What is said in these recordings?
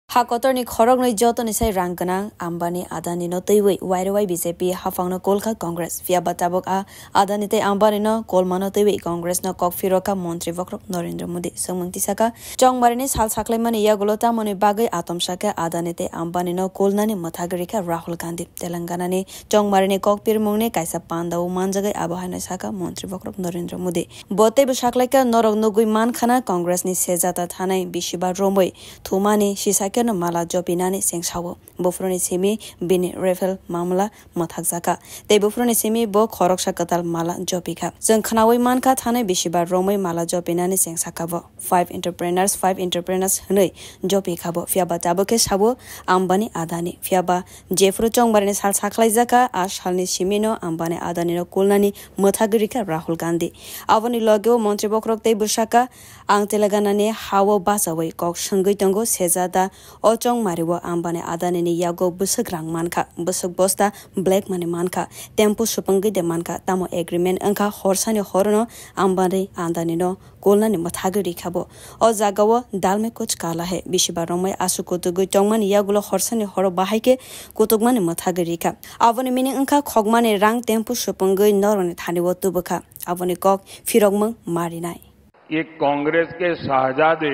Hakotorni khoroknoi jotoni sai rangkanang Ambani Adani no teiwei wairwai BJP hafangno kolkha Congress via batabok Adani te Ambani no kolmano teiwei Congress no kokfiroka Montri Vokrok Narendra Modi sangmangti saka chongmarini sal saklaimani yagolota moni bagai atomsaka Adani te Ambani no kolnani mathagarika Rahul Gandhi Telangana ni chongmarini kokpirmungni kaisa pandau manjagai abahana saka Montri Vokrok Narendra Modi bote busaklaika norok nugui mankhana Congress ni sejata thanai bishiba romoi thumani sisaka no mala jopinani sengsawo bofroni semi bini rifle mamla mathakjaka te bofroni semi bo khoroksa katal mala jopika jeng khanawai manka thane bishiba romai mala jopinani sengsakabo 5 entrepreneurs hnei jopikabo fiaba taboke sabo Ambani Adani fiaba jefru chongbarni sal saklaijaka a salni simino Ambani Adani no kulnani mathagirika Rahul Gandhi avani logeo Montri Vokrok te busaka ang Telangana ni hawo basawai kok sangoi tango sejada Ochong mariwo Ambani Adani ni yago busuk rang manka busuk bosta black money manka tempo supangi de manka tamo agreement angka horsani horono Ambani Adani no kolna ni mathagiri khabo o jagawo dalme kuch kala hai bishiba romai asu kutugu chongmani yagulo horsani horo bahaike kutugmani mathagiri kha avoni meaning angka khogmani rang tempo supangi norone thaniwo tubukha avoni kok firogmang marinai ये कांग्रेस के शहजादे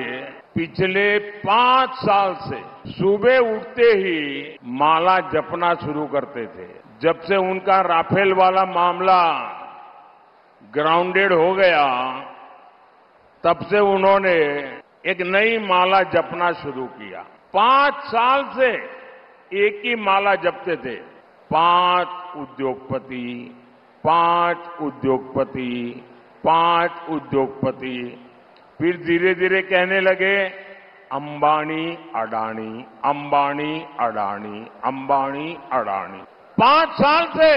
पिछले 5 साल से सुबह उठते ही माला जपना शुरू करते थे। जब से उनका राफेल वाला मामला ग्राउंडेड हो गया तब से उन्होंने एक नई माला जपना शुरू किया। 5 साल से एक ही माला जपते थे 5 उद्योगपति 5 उद्योगपति 5 उद्योगपति फिर धीरे धीरे कहने लगे अंबानी अडानी अंबानी अडानी अंबानी अडानी 5 साल से।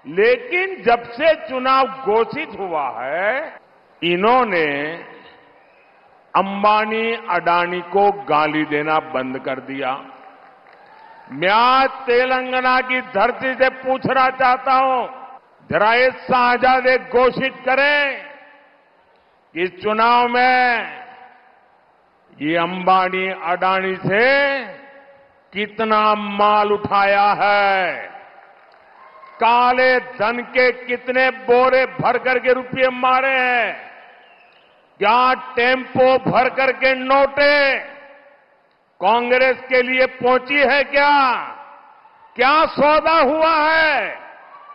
लेकिन जब से चुनाव घोषित हुआ है इन्होंने अंबानी अडानी को गाली देना बंद कर दिया। मैं आज तेलंगाना की धरती से पूछना चाहता हूं जरा ये शहजादे घोषित करें कि इस चुनाव में ये अंबानी अडानी से कितना माल उठाया है, काले धन के कितने बोरे भर करके रुपये मारे हैं, क्या टेम्पो भर करके नोटे कांग्रेस के लिए पहुंची है, क्या सौदा हुआ है।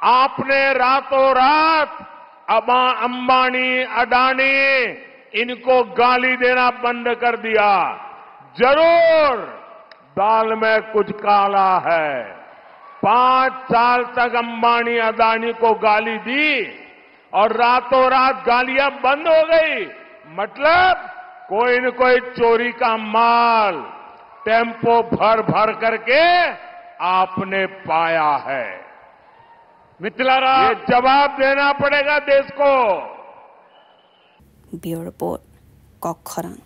आपने रातों रात अंबानी अडानी इनको गाली देना बंद कर दिया। जरूर दाल में कुछ काला है। 5 साल तक अंबानी अडानी को गाली दी और रातों रात गालियां बंद हो गई। मतलब कोई न कोई चोरी का माल टेम्पो भर भर करके आपने पाया है। मिथिलारा ये जवाब देना पड़ेगा देश को। Bureau report कोखरंग।